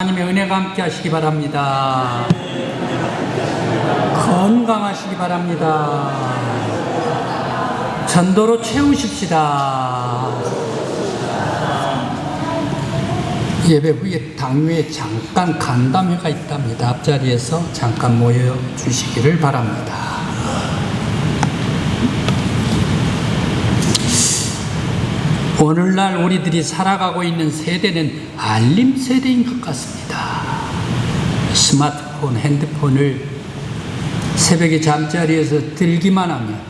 하나님의 은혜가 함께 하시기 바랍니다. 건강하시기 바랍니다. 전도로 채우십시다. 예배 후에 당뇨에 잠깐 간담회가 있답니다. 앞자리에서 잠깐 모여 주시기를 바랍니다. 오늘날 우리들이 살아가고 있는 세대는 알림 세대인 것 같습니다. 스마트폰, 핸드폰을 새벽에 잠자리에서 들기만 하면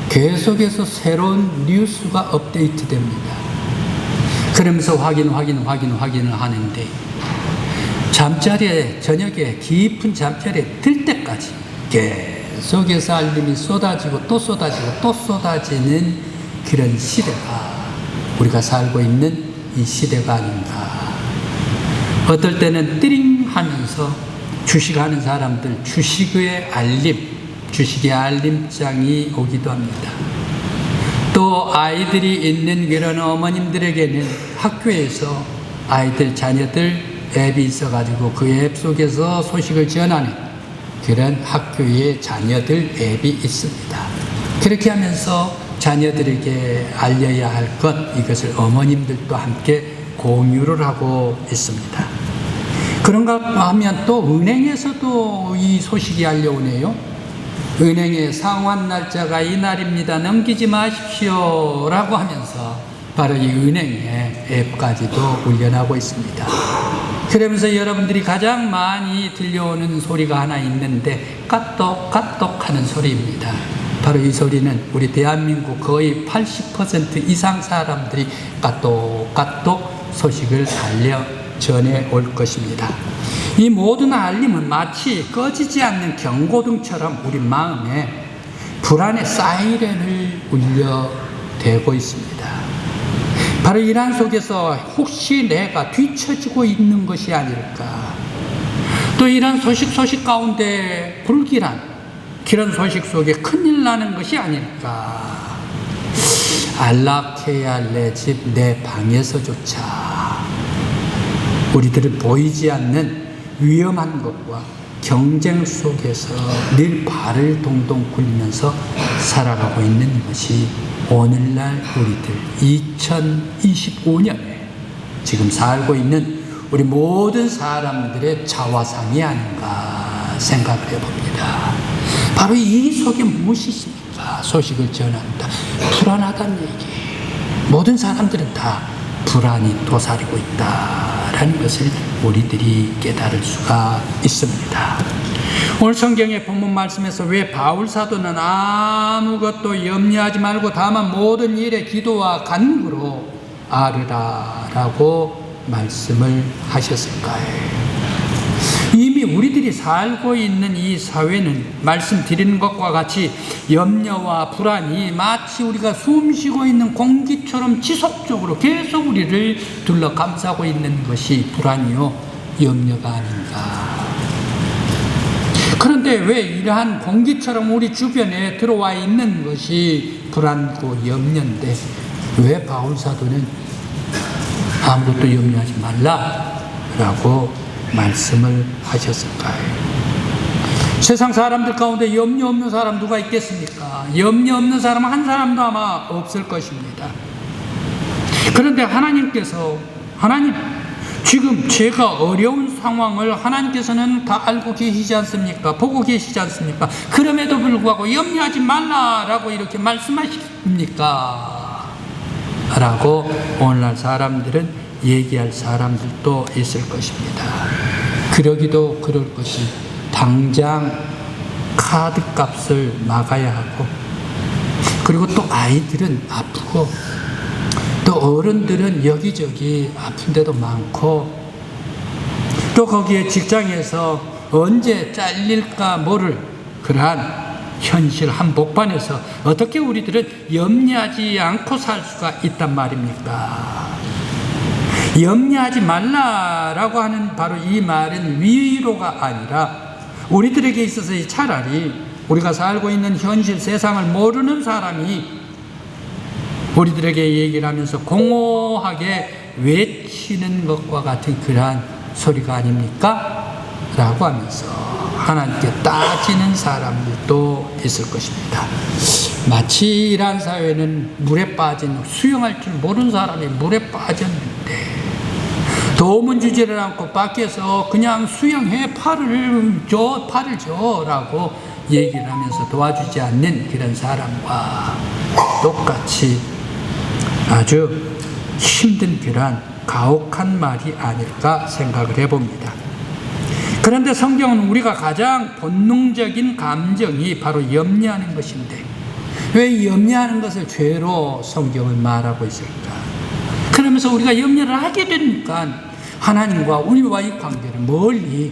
계속해서 새로운 뉴스가 업데이트됩니다. 그러면서 확인을 하는데 잠자리에, 저녁에 깊은 잠자리에 들 때까지 계속해서 알림이 쏟아지고 또 쏟아지는 그런 시대가 우리가 살고 있는 이 시대가 아닌가. 어떨 때는 띠링 하면서 주식하는 사람들, 주식의 알림장이 오기도 합니다. 또 아이들이 있는 그런 어머님들에게는 학교에서 아이들, 자녀들 앱이 있어가지고 그 앱 속에서 소식을 전하는 그런 학교의 자녀들 앱이 있습니다. 그렇게 하면서 자녀들에게 알려야 할 것, 이것을 어머님들도 함께 공유를 하고 있습니다. 그런가 하면 또 은행에서도 이 소식이 알려오네요. 은행의 상환 날짜가 이날입니다. 넘기지 마십시오 라고 하면서 바로 이 은행의 앱까지도 울려나고 있습니다. 그러면서 여러분들이 가장 많이 들려오는 소리가 하나 있는데 까똑까똑 하는 소리입니다. 바로 이 소리는 우리 대한민국 거의 80% 이상 사람들이 까똑까똑 소식을 전해 올 것입니다. 이 모든 알림은 마치 꺼지지 않는 경고등처럼 우리 마음에 불안의 사이렌을 울려대고 있습니다. 바로 이러한 속에서 혹시 내가 뒤처지고 있는 것이 아닐까, 또 이런 소식 가운데 불길한 그런 소식 속에 큰일 나는 것이 아닐까. 안락해야 할 내 집, 내 방에서조차 우리들은 보이지 않는 위험한 것과 경쟁 속에서 늘 발을 동동 굴리면서 살아가고 있는 것이 오늘날 우리들 2025년에 지금 살고 있는 우리 모든 사람들의 자화상이 아닌가 생각을 해봅니다. 바로 이 속에 무엇이 있습니까? 소식을 전한다. 불안하다는 얘기. 모든 사람들은 다 불안이 도사리고 있다라는 것을 우리들이 깨달을 수가 있습니다. 오늘 성경의 본문 말씀에서 왜 바울 사도는 아무것도 염려하지 말고 다만 모든 일에 기도와 간구로 아뢰라라고 말씀을 하셨을까요? 이미 우리들이 살고 있는 이 사회는 말씀드리는 것과 같이 염려와 불안이 마치 우리가 숨쉬고 있는 공기처럼 지속적으로 계속 우리를 둘러 감싸고 있는 것이 불안이요, 염려가 아닌가. 그런데 왜 이러한 공기처럼 우리 주변에 들어와 있는 것이 불안고 염려인데 왜 바울 사도는 아무것도 염려하지 말라라고 말씀을 하셨을까요? 세상 사람들 가운데 염려 없는 사람 누가 있겠습니까? 염려 없는 사람 한 사람도 아마 없을 것입니다. 그런데 하나님 지금 제가 어려운 상황을 하나님께서는 다 알고 계시지 않습니까? 보고 계시지 않습니까? 그럼에도 불구하고 염려하지 말라라고 이렇게 말씀하십니까? 라고 오늘날 사람들은 얘기할 사람들도 있을 것입니다. 그러기도 그럴 것이 당장 카드값을 막아야 하고, 그리고 또 아이들은 아프고, 또 어른들은 여기저기 아픈 데도 많고, 또 거기에 직장에서 언제 잘릴까 모를 그러한 현실 한복판에서 어떻게 우리들은 염려하지 않고 살 수가 있단 말입니까? 염려하지 말라라고 하는 바로 이 말은 위로가 아니라 우리들에게 있어서 차라리 우리가 살고 있는 현실 세상을 모르는 사람이 우리들에게 얘기를 하면서 공허하게 외치는 것과 같은 그러한 소리가 아닙니까? 라고 하면서 하나님께 따지는 사람들도 있을 것입니다. 마치 이란 사회는 물에 빠진, 수영할 줄 모르는 사람이 물에 빠졌는데 도움은 주지를 않고 밖에서 그냥 수영해, 팔을 줘 라고 얘기를 하면서 도와주지 않는 그런 사람과 똑같이 아주 힘든 그런 가혹한 말이 아닐까 생각을 해봅니다. 그런데 성경은 우리가 가장 본능적인 감정이 바로 염려하는 것인데 왜 염려하는 것을 죄로 성경은 말하고 있을까? 그러면서 우리가 염려를 하게 되니까 하나님과 우리와의 관계를 멀리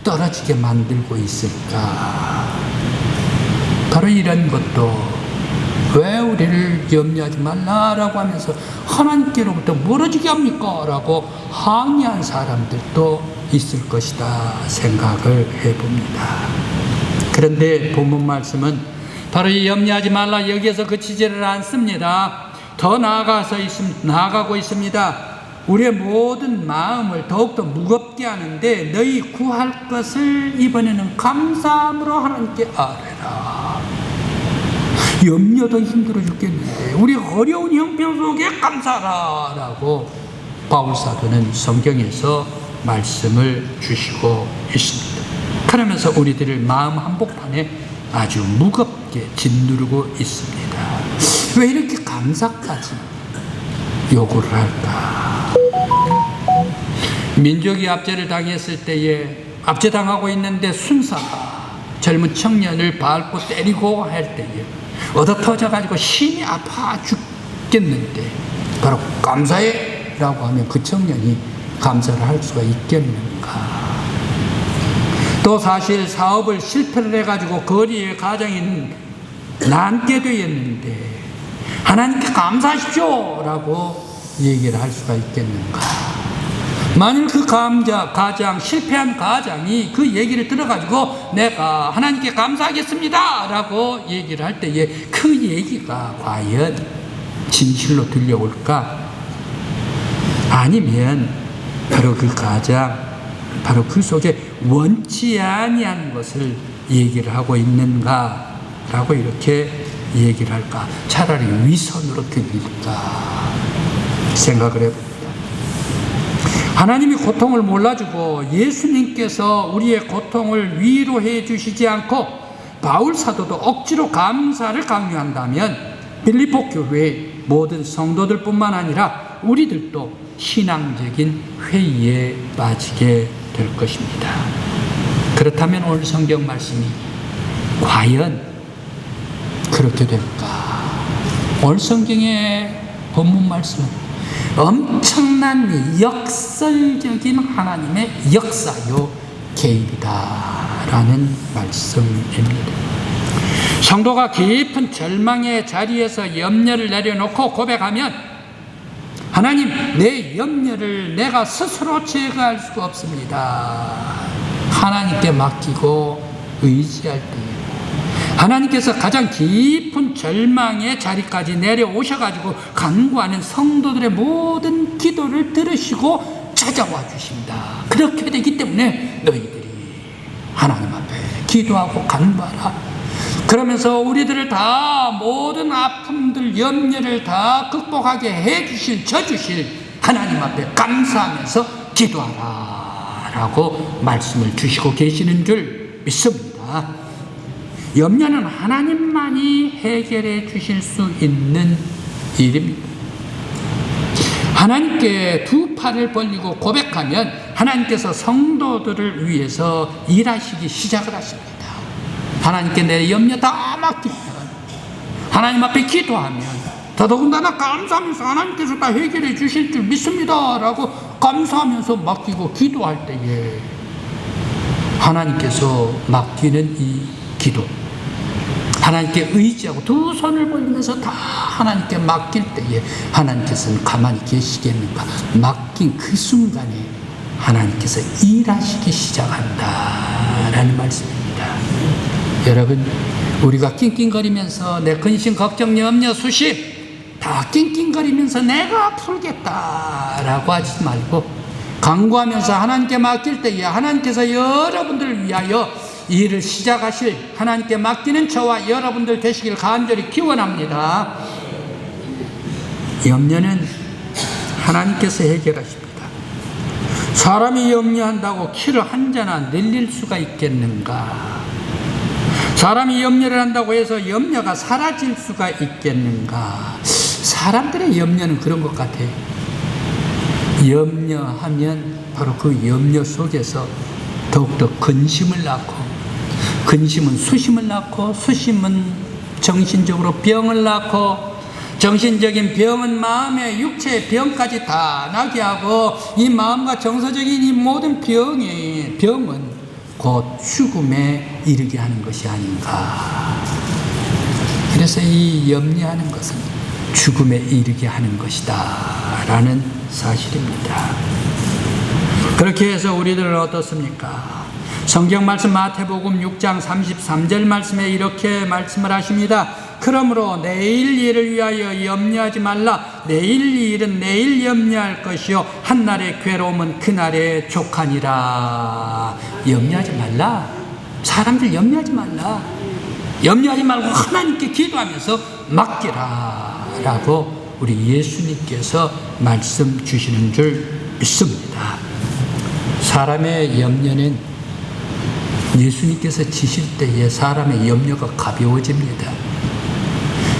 떨어지게 만들고 있을까? 바로 이런 것도 왜 우리를 염려하지 말라라고 하면서 하나님께로부터 멀어지게 합니까? 라고 항의한 사람들도 있을 것이다 생각을 해봅니다. 그런데 본문 말씀은 바로 이 염려하지 말라 여기에서 그치지를 않습니다. 더 나아가고 있습니다. 우리의 모든 마음을 더욱더 무겁게 하는데 너희 구할 것을 이번에는 감사함으로 하나님께 아뢰라. 염려도 힘들어 죽겠는데 우리 어려운 형편 속에 감사하라 라고 바울사도는 성경에서 말씀을 주시고 있습니다. 그러면서 우리들을 마음 한복판에 아주 무겁게 짓누르고 있습니다. 왜 이렇게 감사까지 요구를 할까? 민족이 압제를 당했을 때에 압제당하고 있는데 순사가 젊은 청년을 밟고 때리고 할 때에 얻어 터져가지고 심히 아파 죽겠는데 바로 감사해 라고 하면 그 청년이 감사를 할 수가 있겠는가? 또 사실 사업을 실패를 해가지고 거리에 가장이 남게 되었는데 하나님께 감사하십시오 라고 얘기를 할 수가 있겠는가? 만일 그 가장 실패한 가장이 그 얘기를 들어가지고 내가 하나님께 감사하겠습니다 라고 얘기를 할 때에 그 얘기가 과연 진실로 들려올까? 아니면 바로 그 가장 바로 그 속에 원치 아니한 것을 얘기를 하고 있는가 라고 이렇게 얘기를 할까? 차라리 위선으로 들릴까 생각을 해봅니다. 하나님이 고통을 몰라주고 예수님께서 우리의 고통을 위로해 주시지 않고 바울 사도도 억지로 감사를 강요한다면 빌립보 교회의 모든 성도들뿐만 아니라 우리들도 신앙적인 회의에 빠지게 될 것입니다. 그렇다면 오늘 성경 말씀이 과연 그렇게 될까? 오늘 성경의 본문 말씀은 엄청난 역설적인 하나님의 역사요 개입이다라는 말씀입니다. 성도가 깊은 절망의 자리에서 염려를 내려놓고 고백하면 하나님, 내 염려를 내가 스스로 제거할 수가 없습니다. 하나님께 맡기고 의지할 때 하나님께서 가장 깊은 절망의 자리까지 내려오셔가지고 간구하는 성도들의 모든 기도를 들으시고 찾아와 주십니다. 그렇게 되기 때문에 너희들이 하나님 앞에 기도하고 간구하라. 그러면서 우리들을 다 모든 아픔들, 염려를 다 극복하게 해주실, 져주실 하나님 앞에 감사하면서 기도하라 라고 말씀을 주시고 계시는 줄 믿습니다. 염려는 하나님만이 해결해 주실 수 있는 일입니다. 하나님께 두 팔을 벌리고 고백하면 하나님께서 성도들을 위해서 일하시기 시작을 하십니다. 하나님께 내 염려 다 맡기면 하나님 앞에 기도하면 더더군다나 감사하면서 하나님께서 다 해결해 주실 줄 믿습니다 라고 감사하면서 맡기고 기도할 때에 하나님께서 맡기는 이 기도, 하나님께 의지하고 두 손을 벌리면서 다 하나님께 맡길 때에 하나님께서는 가만히 계시겠는가? 맡긴 그 순간에 하나님께서 일하시기 시작한다라는 말씀입니다. 여러분, 우리가 낑낑거리면서 내 근심, 걱정, 염려, 수십 다 낑낑거리면서 내가 풀겠다라고 하지 말고 간구하면서 하나님께 맡길 때에 하나님께서 여러분들을 위하여 일을 시작하실 하나님께 맡기는 저와 여러분들 되시길 간절히 기원합니다. 염려는 하나님께서 해결하십니다. 사람이 염려한다고 키를 한 자나 늘릴 수가 있겠는가? 사람이 염려를 한다고 해서 염려가 사라질 수가 있겠는가? 사람들의 염려는 그런 것 같아요. 염려하면 바로 그 염려 속에서 더욱더 근심을 낳고, 근심은 수심을 낳고, 수심은 정신적으로 병을 낳고, 정신적인 병은 마음의 육체의 병까지 다 나게 하고, 이 마음과 정서적인 이 모든 병은 곧 죽음에 이르게 하는 것이 아닌가. 그래서 이 염려하는 것은 죽음에 이르게 하는 것이다 라는 사실입니다. 그렇게 해서 우리들은 어떻습니까? 성경 말씀 마태복음 6장 33절 말씀에 이렇게 말씀을 하십니다. 그러므로 내일 일을 위하여 염려하지 말라. 내일 일은 내일 염려할 것이요 한날의 괴로움은 그날의 족하니라. 염려하지 말라. 사람들 염려하지 말라. 염려하지 말고 하나님께 기도하면서 맡기라 라고 우리 예수님께서 말씀 주시는 줄 믿습니다. 사람의 염려는 예수님께서 지실 때에 사람의 염려가 가벼워집니다.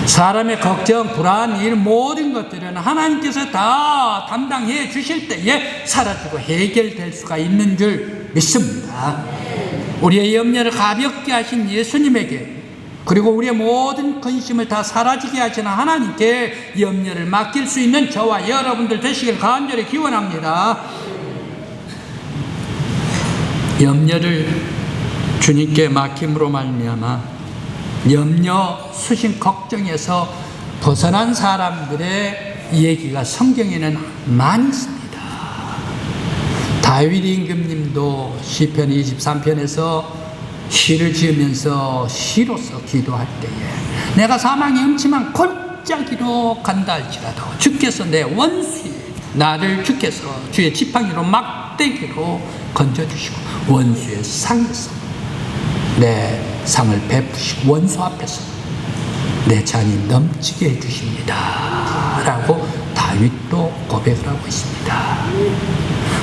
사람의 걱정, 불안, 이 모든 것들은 하나님께서 다 담당해 주실 때에 사라지고 해결될 수가 있는 줄 믿습니다. 우리의 염려를 가볍게 하신 예수님에게, 그리고 우리의 모든 근심을 다 사라지게 하시는 하나님께 염려를 맡길 수 있는 저와 여러분들 되시길 간절히 기원합니다. 염려를 주님께 맡김으로 말미암아 염려, 수심, 걱정에서 벗어난 사람들의 얘기가 성경에는 많이 있습니다. 다윗 임금님도 시편 23편에서 시를 지으면서 시로서 기도할 때에 내가 사망의 음침한 골짜기로 간다 할지라도 주께서 내 원수에 나를 주께서 주의 지팡이로 막대기로 건져주시고 원수의 상에서 내 상을 베푸시고 원수 앞에서 내 잔이 넘치게 해주십니다 라고 다윗도 고백을 하고 있습니다.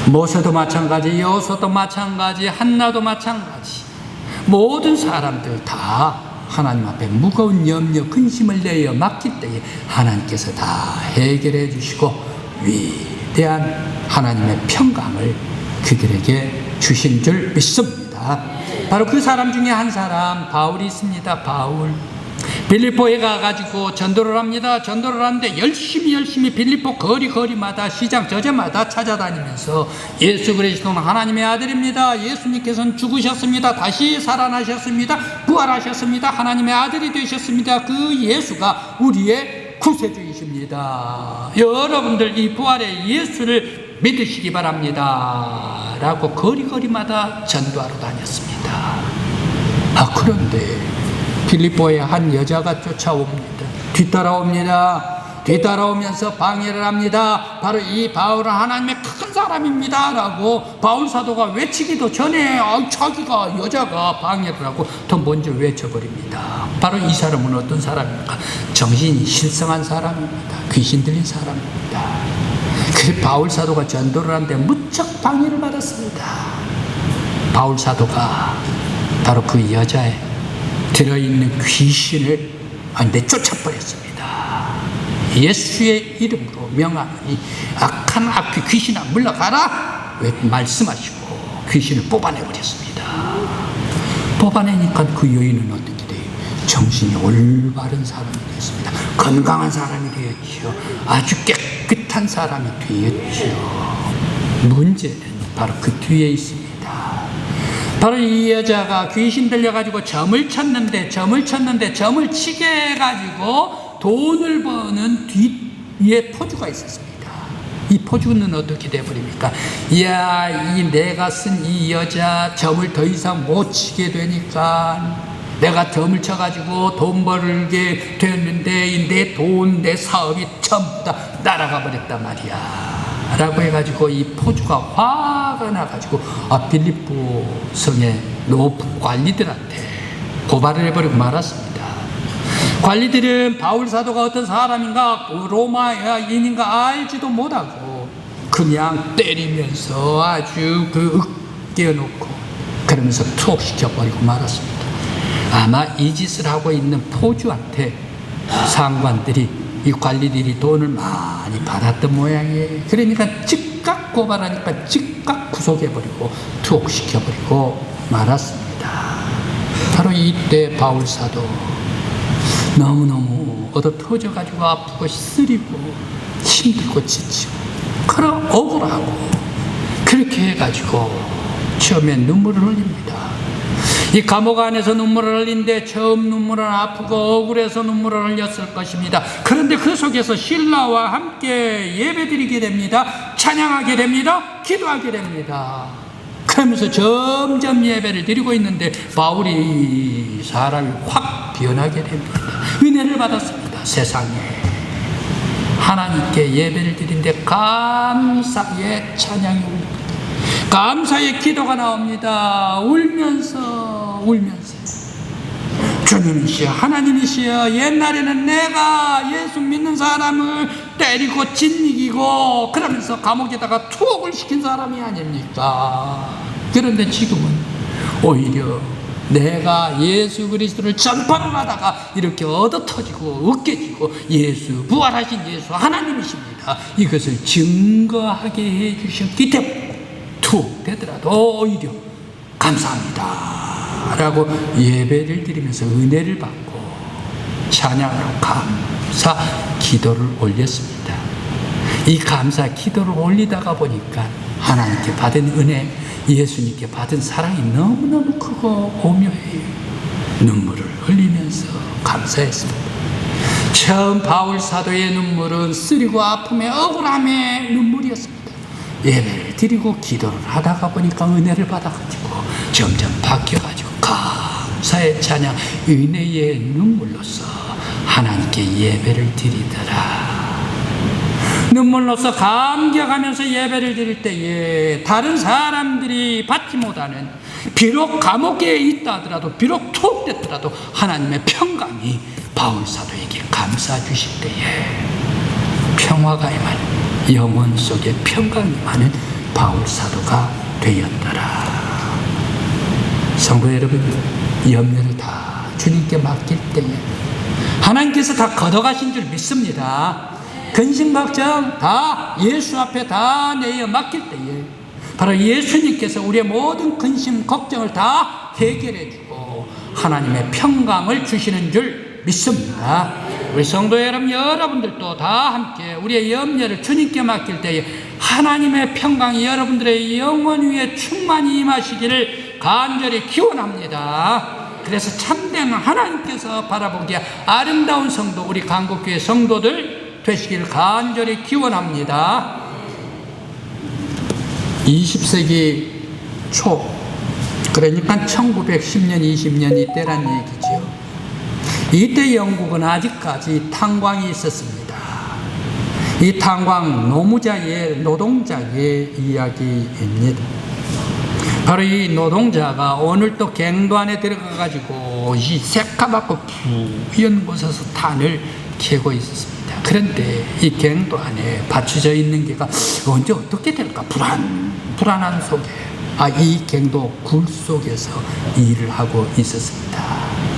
모세도 마찬가지, 여호수아도 마찬가지, 한나도 마찬가지, 모든 사람들 다 하나님 앞에 무거운 염려, 근심을 내어 맡길 때에 하나님께서 다 해결해 주시고 위대한 하나님의 평강을 그들에게 주신 줄 믿습니다. 바로 그 사람 중에 한 사람, 바울이 있습니다. 바울. 빌립보에 가가지고 전도를 합니다. 전도를 하는데 열심히 빌립보 거리마다 시장 저자마다 찾아다니면서 예수 그리스도는 하나님의 아들입니다. 예수님께서는 죽으셨습니다. 다시 살아나셨습니다. 부활하셨습니다. 하나님의 아들이 되셨습니다. 그 예수가 우리의 구세주이십니다. 여러분들 이 부활의 예수를 믿으시기 바랍니다 라고 거리마다 전도하러 다녔습니다. 그런데 빌립보에 한 여자가 쫓아옵니다. 뒤따라오면서 방해를 합니다. 바로 이 바울은 하나님의 큰 사람입니다 라고 바울 사도가 외치기도 전에 자기가 여자가 방해를 하고 더 먼저 외쳐버립니다. 바로 이 사람은 어떤 사람입니까? 정신이 실성한 사람입니다. 귀신 들린 사람입니다. 그래서 바울 사도가 전도를 하는데 무척 방해를 받았습니다. 바울 사도가 바로 그 여자의 들어있는 귀신을 내쫓아버렸습니다. 예수의 이름으로 명하니 악한 악귀 귀신아 물러가라 말씀하시고 귀신을 뽑아내버렸습니다. 뽑아내니까 그 여인은 어떻게 돼요? 정신이 올바른 사람이 되었습니다. 건강한 사람이 되었죠. 아주 깨끗한 사람이 되었죠. 문제는 바로 그 뒤에 있습니다. 바로 이 여자가 귀신 들려가지고 점을 치게 해가지고 돈을 버는 뒤에 포주가 있었습니다. 이 포주는 어떻게 돼버립니까? 내가 쓴 이 여자 점을 더 이상 못 치게 되니까 내가 점을 쳐가지고 돈 벌게 되었는데 내 돈, 내 사업이 전부 다 날아가 버렸단 말이야 라고 해가지고 이 포주가 화가 나가지고 빌립보 성의 높은 관리들한테 고발을 해버리고 말았습니다. 관리들은 바울 사도가 어떤 사람인가 로마인인가 알지도 못하고 그냥 때리면서 아주 으깨어놓고 그러면서 투옥시켜버리고 말았습니다. 아마 이 짓을 하고 있는 포주한테 상관들이, 이 관리들이 돈을 많이 받았던 모양이에요. 그러니까 즉각 고발하니까 즉각 구속해버리고 투옥시켜버리고 말았습니다. 바로 이때 바울 사도 너무너무 얻어 터져가지고 아프고 쓰리고 힘들고 지치고 그럼 억울하고 그렇게 해가지고 처음에 눈물을 흘립니다. 이 감옥 안에서 눈물을 흘린데 처음 눈물은 아프고 억울해서 눈물을 흘렸을 것입니다. 그런데 그 속에서 신라와 함께 예배드리게 됩니다. 찬양하게 됩니다. 기도하게 됩니다. 그러면서 점점 예배를 드리고 있는데 바울이 사람이 확 변하게 됩니다. 은혜를 받았습니다. 세상에 하나님께 예배를 드리는데 감사의 찬양이 옵니다. 감사의 기도가 나옵니다. 울면서 주님이시여, 하나님이시여, 옛날에는 내가 예수 믿는 사람을 때리고 짓이기고 그러면서 감옥에다가 투옥을 시킨 사람이 아닙니까? 그런데 지금은 오히려 내가 예수 그리스도를 전파를 하다가 이렇게 얻어터지고 으깨지고 예수, 부활하신 예수 하나님이십니다. 이것을 증거하게 해주셨기 때문에 투옥되더라도 오히려 감사합니다 라고 예배를 드리면서 은혜를 받고 찬양으로 감사 기도를 올렸습니다. 이 감사 기도를 올리다가 보니까 하나님께 받은 은혜, 예수님께 받은 사랑이 너무너무 크고 오묘해요. 눈물을 흘리면서 감사했습니다. 처음 바울 사도의 눈물은 쓰리고 아픔의 억울함의 눈물이었습니다. 예배를 드리고 기도를 하다가 보니까 은혜를 받아가지고 점점 바뀌어가지고 감사의 찬양, 은혜의 눈물로서 하나님께 예배를 드리더라. 눈물로서 감격하면서 예배를 드릴 때에 다른 사람들이 받지 못하는, 비록 감옥에 있다 하더라도, 비록 투옥됐더라도 하나님의 평강이 바울 사도에게 감사 주실 때에 평화가 임하는, 영혼 속에 평강이 임하는 바울 사도가 되었더라. 성도 여러분, 염려를 다 주님께 맡길 때에 하나님께서 다 걷어가신 줄 믿습니다. 근심 걱정 다 예수 앞에 다 내어 맡길 때에 바로 예수님께서 우리의 모든 근심 걱정을 다 해결해주고 하나님의 평강을 주시는 줄 믿습니다. 우리 성도 여러분, 여러분들도 다 함께 우리의 염려를 주님께 맡길 때에 하나님의 평강이 여러분들의 영혼 위에 충만히 임하시기를 간절히 기원합니다. 그래서 참된 하나님께서 바라보기에 아름다운 성도, 우리 강곡교회 성도들 되시기를 간절히 기원합니다. 20세기 초, 그러니까 1910년, 20년 이때란 얘기죠. 이때 영국은 아직까지 탄광이 있었습니다. 이 탄광 노동자의 이야기입니다. 바로 이 노동자가 오늘 또 갱도 안에 들어가가지고 이 새까맣고 부연 곳에서 탄을 캐고 있었습니다. 그런데 이 갱도 안에 받쳐져 있는 게가 언제 어떻게 될까 불안한 속에 이 갱도 굴 속에서 일을 하고 있었습니다.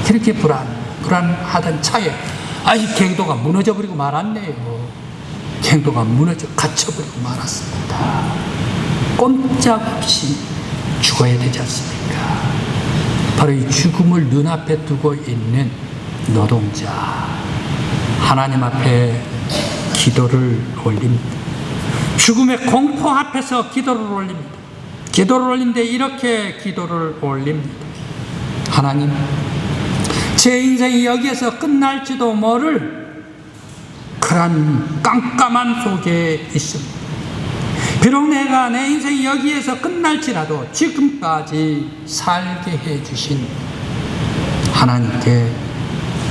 그렇게 불안하던 차에 이 갱도가 무너져버리고 말았네요. 갱도가 갇혀버리고 말았습니다. 꼼짝없이 죽어야 되지 않습니까? 바로 이 죽음을 눈앞에 두고 있는 노동자, 하나님 앞에 기도를 올립니다. 죽음의 공포 앞에서 기도를 올립니다. 기도를 올린데 이렇게 기도를 올립니다. 하나님, 제 인생이 여기에서 끝날지도 모를 그런 깜깜한 속에 있습니다. 비록 내가 내 인생이 여기에서 끝날지라도 지금까지 살게 해주신 하나님께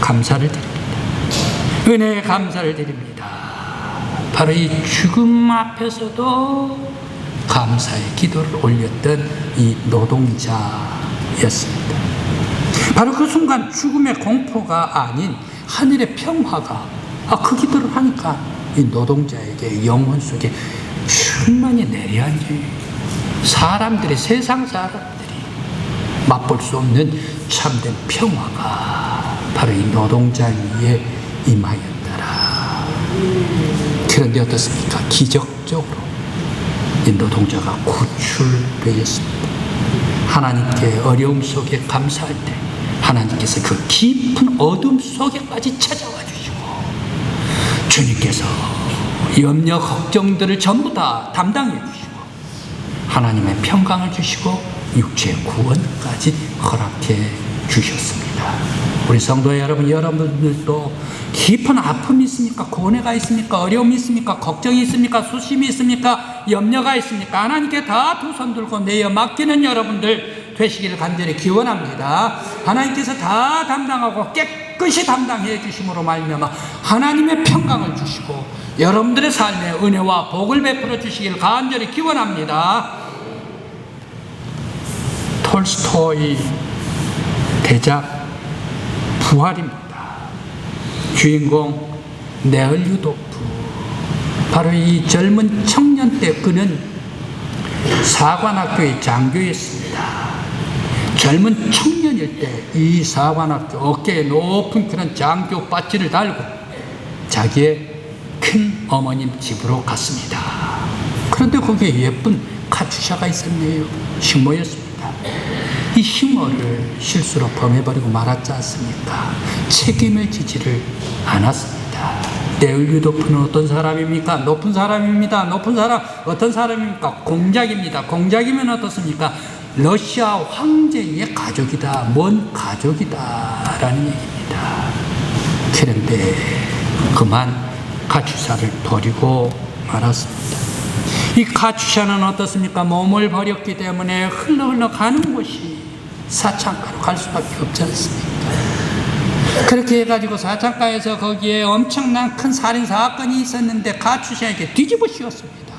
감사를 드립니다. 은혜에 감사를 드립니다. 바로 이 죽음 앞에서도 감사의 기도를 올렸던 이 노동자였습니다. 바로 그 순간 죽음의 공포가 아닌 하늘의 평화가 그 기도를 하니까 이 노동자에게 영혼 속에 충만히 내려앉아요. 사람들이, 세상 사람들이 맛볼 수 없는 참된 평화가 바로 이 노동자 위에 임하였더라. 그런데 어떻습니까? 기적적으로 이 노동자가 구출되었습니다. 하나님께 어려움 속에 감사할 때 하나님께서 그 깊은 어둠 속에까지 찾아와 주시고 주님께서 염려 걱정들을 전부 다 담당해 주시고 하나님의 평강을 주시고 육체의 구원까지 허락해 주셨습니다. 우리 성도 여러분, 여러분들도 깊은 아픔이 있습니까? 고뇌가 있습니까? 어려움이 있습니까? 걱정이 있습니까? 수심이 있습니까? 염려가 있습니까? 하나님께 다 두 손 들고 내어 맡기는 여러분들 되시기를 간절히 기원합니다. 하나님께서 다 담당하고 깨끗이 담당해 주심으로 말미암아 하나님의 평강을 주시고 여러분들의 삶에 은혜와 복을 베풀어 주시기를 간절히 기원합니다. 톨스토이 대작 부활입니다. 주인공 네얼유도프, 바로 이 젊은 청년 때 그는 사관학교의 장교였습니다. 젊은 청년일 때 이 사관학교 어깨에 높은 그런 장교 바지를 달고 자기의 큰 어머님 집으로 갔습니다. 그런데 거기에 예쁜 카투샤가 있었네요. 식모였습니다. 이 식모를 실수로 범해버리고 말았지 않습니까? 책임을 지지를 않았습니다. 네얼유도프는 어떤 사람입니까? 높은 사람입니다. 높은 사람 어떤 사람입니까? 공작입니다. 공작이면 어떻습니까? 러시아 황제의 가족이다. 먼 가족이다 라는 얘기입니다. 그런데 그만 카투샤를 버리고 말았습니다. 이 카투샤는 어떻습니까? 몸을 버렸기 때문에 흘러 가는 곳이 사창가로 갈 수밖에 없지 않습니까? 그렇게 해가지고 사창가에서 거기에 엄청난 큰 살인 사건이 있었는데 카투샤에게 뒤집어 씌웠습니다.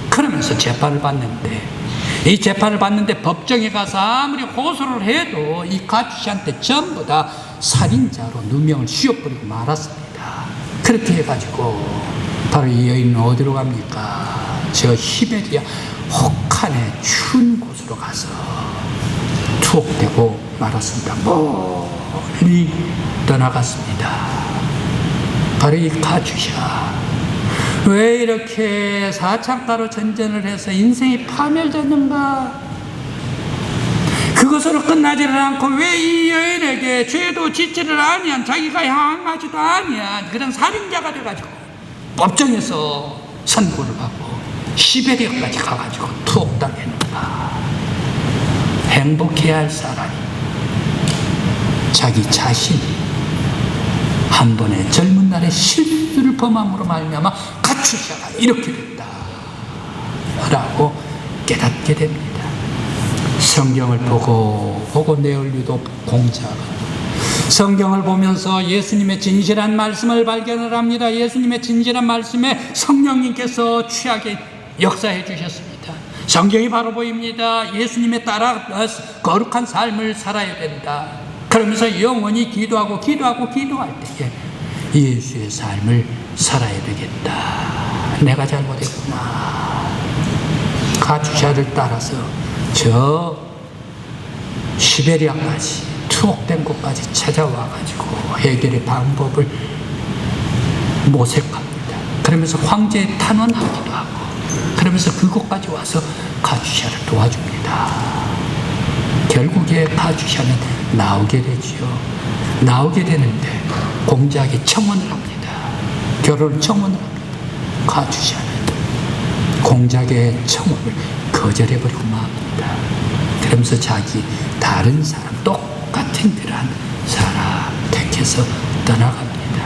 그러면서 재판을 받는데 이 재판을 받는데 법정에 가서 아무리 호소를 해도 이 카투샤한테 전부 다 살인자로 누명을 씌워버리고 말았습니다. 그렇게 해가지고 바로 이 여인은 어디로 갑니까? 저 시베리아 혹한의 추운 곳으로 가서 투옥되고 말았습니다. 멀리 떠나갔습니다. 바로 이 카투샤, 왜 이렇게 사창가로 전전을 해서 인생이 파멸됐는가? 그것으로 끝나지를 않고 왜 이 여인에게 죄도 짓지를 아니한, 자기가 향하지도 아니한 그런 살인자가 돼가지고 법정에서 선고를 받고 시베리아까지 가가지고 투옥당했는가? 행복해야 할 사람이 자기 자신이 한 번의 젊은 날의 실수를 범함으로 말미암아 카투샤가 이렇게 됐다 라고 깨닫게 됩니다. 성경을 보고 네얼유도 공자가 성경을 보면서 예수님의 진실한 말씀을 발견을 합니다. 예수님의 진실한 말씀에 성령님께서 취하게 역사해 주셨습니다. 성경이 바로 보입니다. 예수님에 따라 거룩한 삶을 살아야 된다. 그러면서 영원히 기도할 때에 예수의 삶을 살아야 되겠다. 내가 잘못했구나. 카투샤를 따라서 저 시베리아까지 투옥된 곳까지 찾아와가지고 해결의 방법을 모색합니다. 그러면서 황제에 탄원하기도 하고 그러면서 그곳까지 와서 카투샤를 도와줍니다. 결국에 카투샤는 나오게 되지요. 나오게 되는데 공작이 청혼을 합니다. 결혼을 청혼을 합니다. 카투샤는 공작의 청혼을 거절해버리고 맙니다. 그러면서 자기 다른 사람, 똑같은 그러한 사람 택해서 떠나갑니다.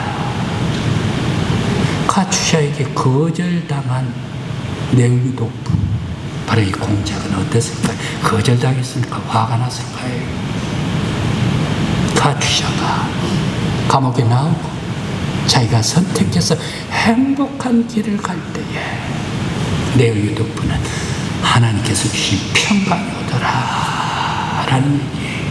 카투샤에게 거절당한 네얼유도프, 바로 이 공작은 어땠을까요? 거절당했으니까 화가 났을까요? 카투샤가 감옥에 나오고 자기가 선택해서 행복한 길을 갈 때에 네오유도프는 하나님께서 주신 평강이 오더라 라는 얘기예요.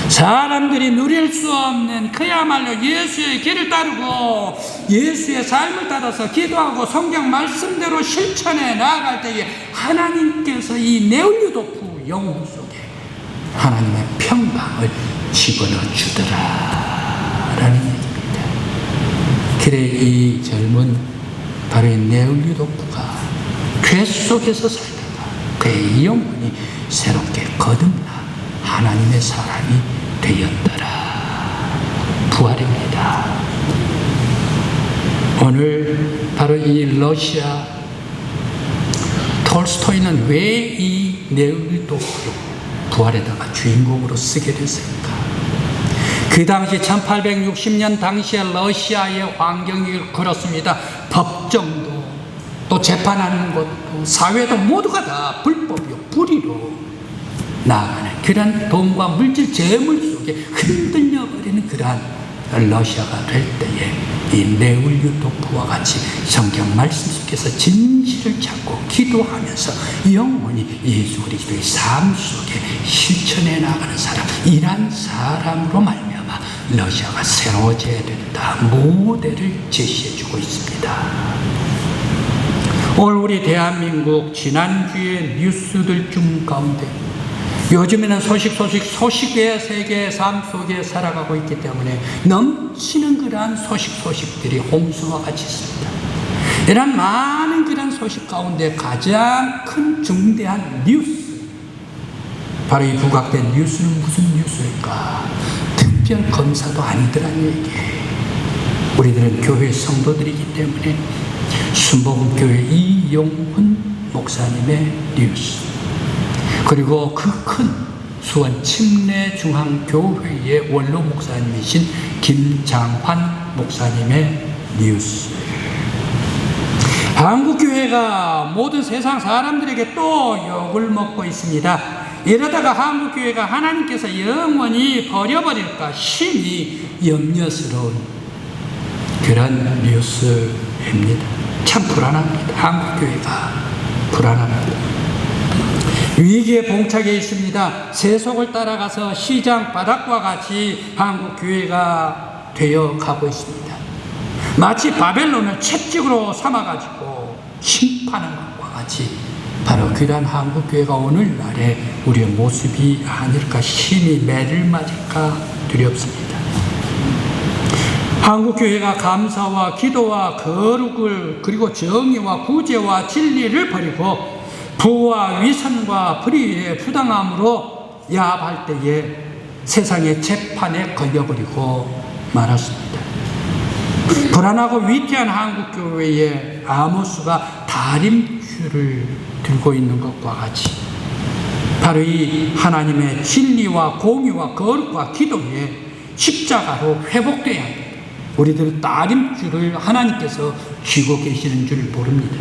사람들이 누릴 수 없는 그야말로 예수의 길을 따르고 예수의 삶을 따라서 기도하고 성경 말씀대로 실천해 나아갈 때에 하나님께서 이 네오유도프 영혼 속에 하나님의 평강을 집어넣어 주더라 라는 얘기입니다. 그래 이 젊은 바로 이 네오유도프가 죄 속에서 살다가 그의 영혼이 새롭게 거듭나 하나님의 사람이 되었더라. 부활입니다. 오늘 바로 이 러시아 톨스토이는 왜 이 네오유도프를 부활에다가 주인공으로 쓰게 됐을까? 그 당시 1860년 당시에 러시아의 환경이 그렇습니다. 법정도 또 재판하는 것도 사회도 모두가 다 불법이요 불의로 나아가는 그러한 돈과 물질 재물 속에 흔들려버리는 그러한 러시아가 될 때에 이 네오유도프와 같이 성경 말씀 속에서 진실을 찾고 기도하면서 영원히 예수 그리스도의 삶 속에 실천해 나가는 사람, 이란 사람으로 말미암아 러시아가 새로워져야 된다 모델을 제시해주고 있습니다. 오늘 우리 대한민국 지난주의 뉴스들 중 가운데 요즘에는 소식의 세계의 삶 속에 살아가고 있기 때문에 넘치는 그러한 소식들이 홍수와 같이 있습니다. 이런 많은 그런 소식 가운데 가장 큰 중대한 뉴스, 바로 이 부각된 뉴스는 무슨 뉴스일까? 특별 검사도 아니더라는 얘기예요. 우리들은 교회 성도들이기 때문에 순복음교회 이용훈 목사님의 뉴스, 그리고 그 큰 수원 침례중앙교회의 원로 목사님이신 김장환 목사님의 뉴스. 한국교회가 모든 세상 사람들에게 또 욕을 먹고 있습니다. 이러다가 한국교회가 하나님께서 영원히 버려버릴까 심히 염려스러운 그런 뉴스입니다. 참 불안합니다. 한국교회가 불안합니다. 위기에 봉착해 있습니다. 세속을 따라가서 시장 바닥과 같이 한국 교회가 되어 가고 있습니다. 마치 바벨론을 채찍으로 삼아가지고 심판하는 것과 같이 바로 그러한 한국 교회가 오늘날의 우리의 모습이 아닐까 심히 매를 맞을까 두렵습니다. 한국 교회가 감사와 기도와 거룩을 그리고 정의와 구제와 진리를 버리고 부와 위선과 불의의 부당함으로 야합할 때에 세상의 재판에 걸려버리고 말았습니다. 불안하고 위태한 한국교회의 아모스가 다림줄을 들고 있는 것과 같이 바로 이 하나님의 진리와 공의와 거룩과 기도의 십자가로 회복돼야 합니다. 우리들은 다림줄을 하나님께서 쥐고 계시는 줄 모릅니다.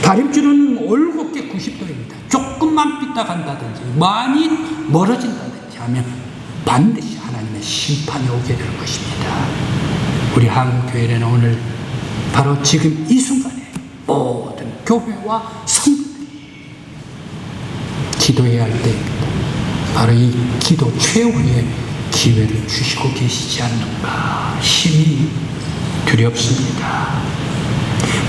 다림줄은 올곧게 90도입니다. 조금만 삐딱한다든지 많이 멀어진다든지 하면 반드시 하나님의 심판이 오게 될 것입니다. 우리 한국교회는 오늘 바로 지금 이 순간에 모든 교회와 성도들이 기도해야 할 때입니다. 바로 이 기도 최후의 기회를 주시고 계시지 않는가 심히 두렵습니다.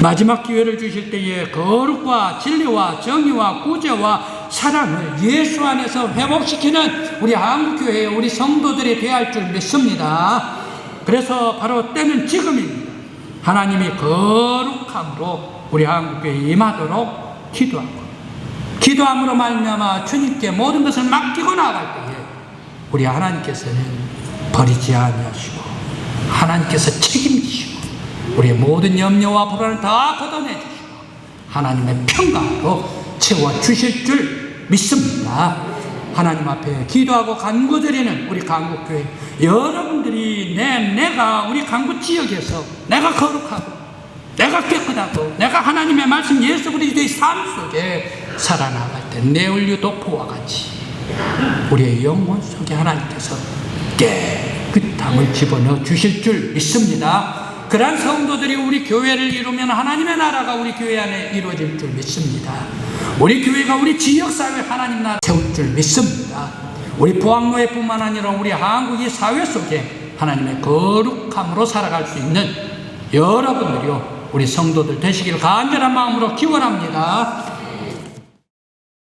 마지막 기회를 주실 때에 거룩과 진리와 정의와 구제와 사랑을 예수 안에서 회복시키는 우리 한국교회 우리 성도들이 되어야 할 줄 믿습니다. 그래서 바로 때는 지금입니다. 하나님이 거룩함으로 우리 한국교회에 임하도록 기도함으로 말미암아 주님께 모든 것을 맡기고 나아갈 때에 우리 하나님께서는 버리지 아니하시고 하나님께서 책임지시고 우리의 모든 염려와 불안을 다 걷어내주시고 하나님의 평강으로 채워주실 줄 믿습니다. 하나님 앞에 기도하고 간구드리는 우리 강북교회 여러분들이 내가 우리 강북 지역에서 내가 거룩하고 내가 깨끗하고 내가 하나님의 말씀 예수 그리스도의 삶 속에 살아나갈 때 네올유도프와 같이 우리의 영혼 속에 하나님께서 깨끗함을 집어넣어 주실 줄 믿습니다. 그러한 성도들이 우리 교회를 이루면 하나님의 나라가 우리 교회 안에 이루어질 줄 믿습니다. 우리 교회가 우리 지역사회 하나님 나라 세울 줄 믿습니다. 우리 포항노회뿐만 아니라 우리 한국의 사회 속에 하나님의 거룩함으로 살아갈 수 있는 여러분들이요, 우리 성도들 되시길 간절한 마음으로 기원합니다.